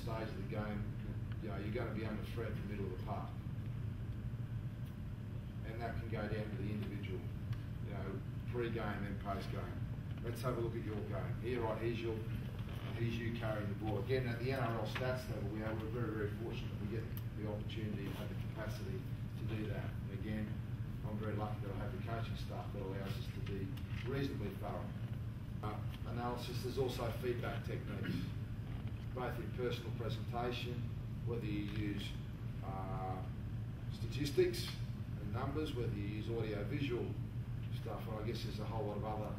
stage of the game, you know, you're going to be under threat in the middle of the park. And that can go down to the individual, you know, pre-game and post-game. Let's have a look at your game. Here, right, here's you carrying the ball. Again, at the NRL stats level, we're very, very fortunate we get the opportunity and have the capacity to do that. And again, I'm very lucky that I have the coaching staff that allows us to be reasonably thorough. Analysis, there's also feedback techniques, both in personal presentation, whether you use statistics and numbers, whether you use audio-visual stuff, and I guess there's a whole lot of other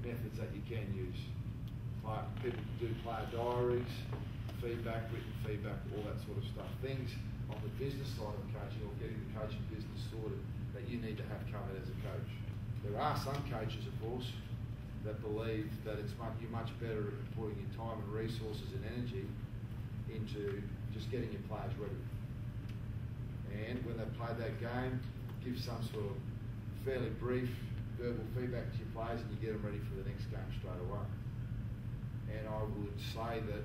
methods that you can use. People do player diaries, feedback, written feedback, all that sort of stuff. Things on the business side of coaching or getting the coaching business sorted that you need to have covered as a coach. There are some coaches, of course, that believe that you're much better at putting your time and resources and energy into just getting your players ready. And when they've played that game, give some sort of fairly brief verbal feedback to your players and you get them ready for the next game straight away. And I would say that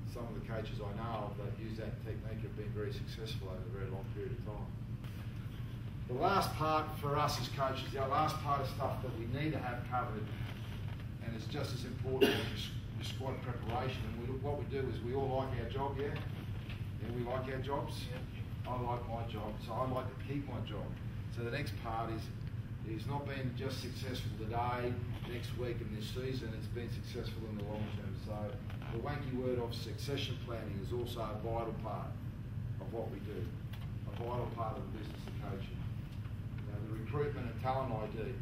some of the coaches I know of that use that technique have been very successful over a very long period of time. The last part for us as coaches, the last part of stuff that we need to have covered, and it's just as important as your squad preparation. And what we do is we all like our job, yeah? Yeah, we like our jobs. I like my job, so I like to keep my job. So the next part is not being just successful today, next week and this season, it's been successful in the long term. So the wanky word of succession planning is also a vital part of what we do, a vital part of the business of coaching. You know, the recruitment and talent ID,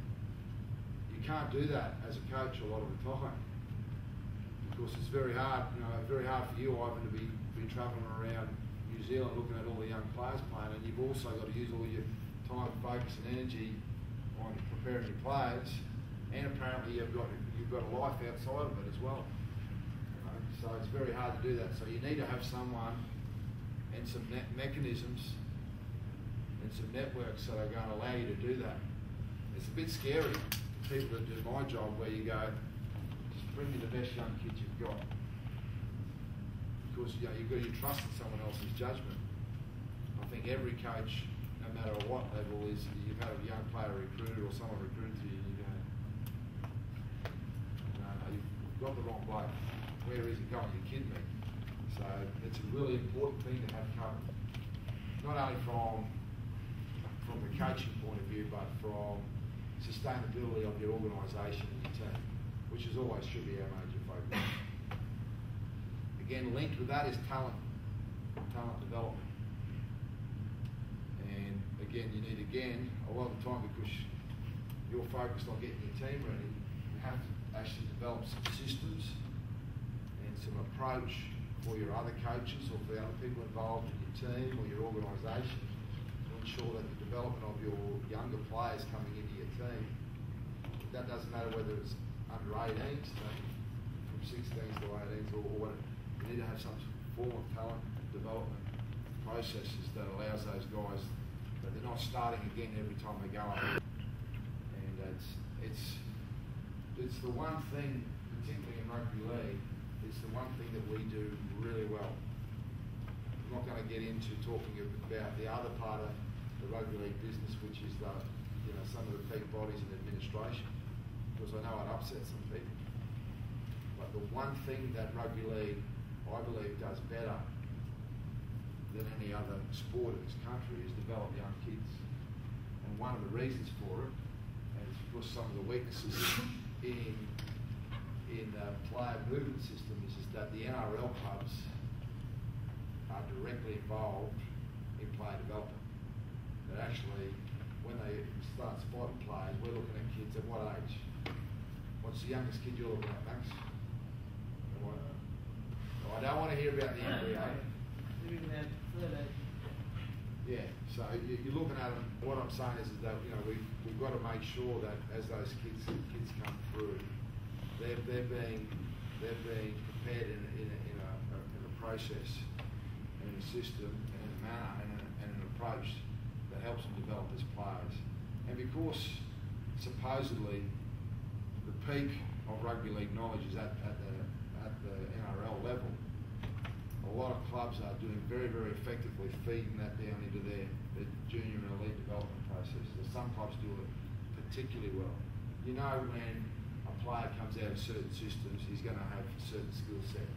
you can't do that as a coach a lot of the time because it's very hard, you know, very hard for you, Ivan, to be travelling around New Zealand looking at all the young players playing, and you've also got to use all your time, focus and energy on preparing your players, and apparently you've got a life outside of it as well. You know? So it's very hard to do that. So you need to have someone and some mechanisms and some networks that are going to allow you to do that. It's a bit scary for people that do my job where you go, just bring me the best young kids you've got. Because you know, you've got to trust in someone else's judgment. I think every coach, no matter what level, is you've had a young player recruited or someone recruited to you and you go, no, you've got the wrong bloke. Where is it going? You're kidding me. So it's a really important thing to have covered. Not only from the coaching point of view, but from sustainability of your organisation and your team, which is always should be our major focus. Again, linked with that is talent development. And again, you need a lot of the time, because you're focused on getting your team ready, you have to actually develop some systems and some approach for your other coaches or for the other people involved in your team or your organisation to ensure that the development of your younger players coming into your team, that doesn't matter whether it's under 18s team, from 16s to 18s or whatever. You need to have some form of talent development processes that allows those guys that they're not starting again every time they go up. And it's the one thing, particularly in rugby league, it's the one thing that we do really well. I'm not going to get into talking about the other part of the rugby league business, which is some of the peak bodies and administration, because I know it upsets some people. But the one thing that rugby league, I believe, does better than any other sport in this country is develop young kids. And one of the reasons for it, and it's because some of the weaknesses in the player movement system is that the NRL clubs are directly involved in player development. That actually, when they start spotting players, we're looking at kids at what age? What's the youngest kid you're looking at, Max? I don't want to hear about the NBA. Yeah, so you're looking at them. What I'm saying is that we've got to make sure that as those kids come through, they're being prepared in a process, in a system, and in a manner, and an approach that helps them develop as players. And because supposedly the peak of rugby league knowledge is at the NRL level, a lot of clubs are doing very, very effectively feeding that down into their junior and elite development processes. Some clubs do it particularly well. You know, when a player comes out of certain systems, he's going to have a certain skill set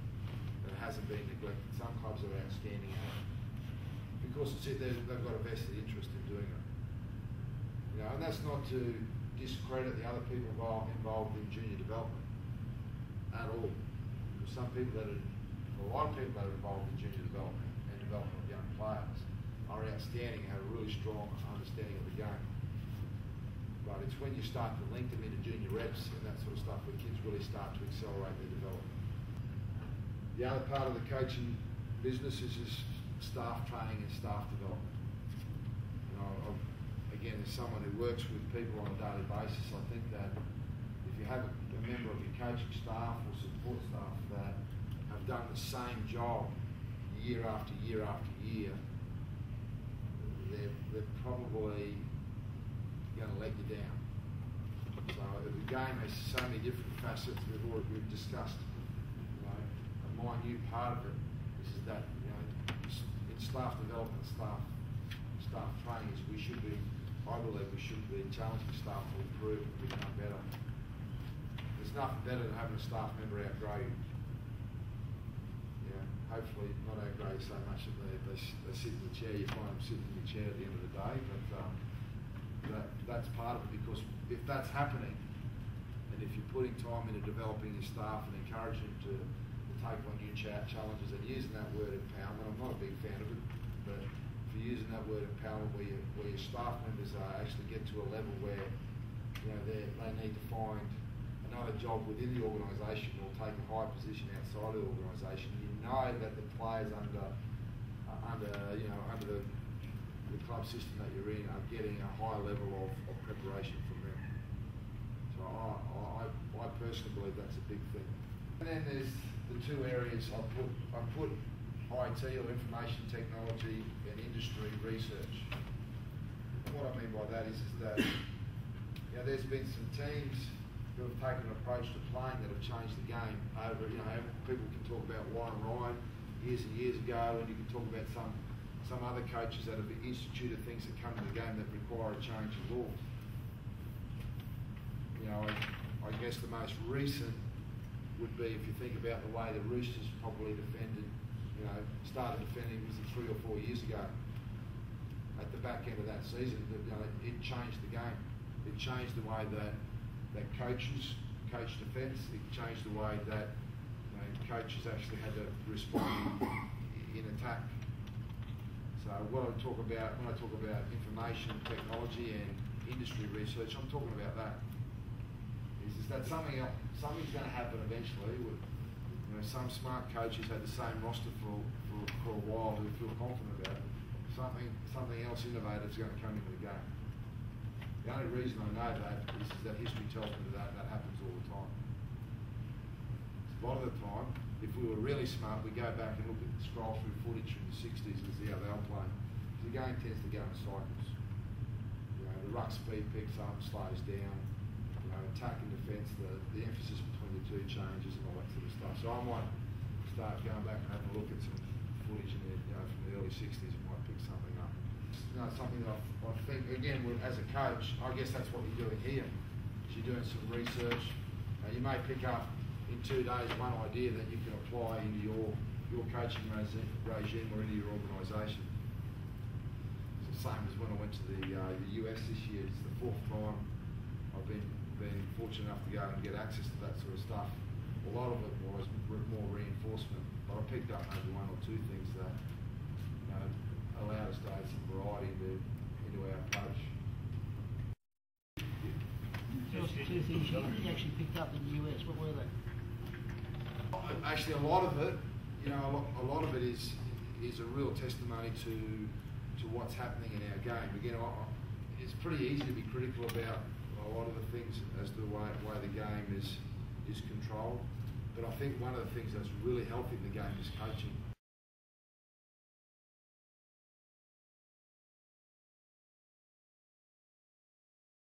that hasn't been neglected. Some clubs are outstanding at it because they've got a vested interest in doing it. You know, and that's not to discredit the other people involved in junior development at all. Because a lot of people that are involved in junior development and development of young players are outstanding and have a really strong understanding of the game. But it's when you start to link them into junior reps and that sort of stuff where kids really start to accelerate their development. The other part of the coaching business is staff training and staff development. You know, again, as someone who works with people on a daily basis, I think that if you have a member of your coaching staff or support staff that have done the same job year after year after year, they're probably going to let you down. So the game has so many different facets we've discussed. You know, a minute part of it is that, you know, in staff development, staff training, I believe we should be challenging staff to improve and become better. There's nothing better than having a staff member outgrow you. Yeah, hopefully not outgrow you so much that they sit in the chair, you find them sitting in the chair at the end of the day, but that's part of it, because if that's happening, and if you're putting time into developing your staff and encouraging them to take on new challenges, and using that word empowerment, I'm not a big fan of it, but if you're using that word empowerment where your staff members actually get to a level where, you know, they need to find another job within the organisation or take a high position outside of the organisation, you know that the players under the club system that you're in are getting a high level of preparation from them. So I personally believe that's a big thing. And then there's the two areas I put IT, or information technology, and industry research. And what I mean by that is that, you know, there's been some teams who have taken an approach to playing that have changed the game over, you know, people can talk about Warren Ryan years and years ago, and you can talk about some other coaches that have instituted things that come to the game that require a change in law. You know, I guess the most recent would be, if you think about the way the Roosters probably defended, you know, started defending, was it 3 or 4 years ago. At the back end of that season, you know, it changed the game. It changed the way that coaches coach defence. It changed the way that, you know, coaches actually had to respond in attack. So when I talk about information technology and industry research, I'm talking about that. Is that something's going to happen eventually? You know, some smart coaches had the same roster for a while who feel confident about it. Something else innovative is going to come into the game. The only reason I know that is that history tells me that happens all the time. A lot of the time, if we were really smart, we go back and scroll through footage from the 60s and see how they were playing. The game tends to go in cycles. You know, the ruck speed picks up, slows down. You know, attack and defence, the emphasis between the two changes and all that sort of stuff. So I might start going back and having a look at some footage from the early 60s and might pick something up. You know, something that I think, again, as a coach, I guess that's what you're doing here. You're doing some research. You may pick up in 2 days one idea that you can apply into your coaching regime or into your organisation. It's the same as when I went to the US this year. It's the 4th time I've been fortunate enough to go and get access to that sort of stuff. A lot of it was more reinforcement, but I picked up maybe 1 or 2 things that, you know, allowed us to add some variety into our approach. Just 2 things you actually picked up in the US. What were they? Actually, a lot of it, you know, a lot of it is a real testimony to what's happening in our game. Again, it's pretty easy to be critical about a lot of the things as to the way the game is controlled. But I think one of the things that's really healthy in the game is coaching.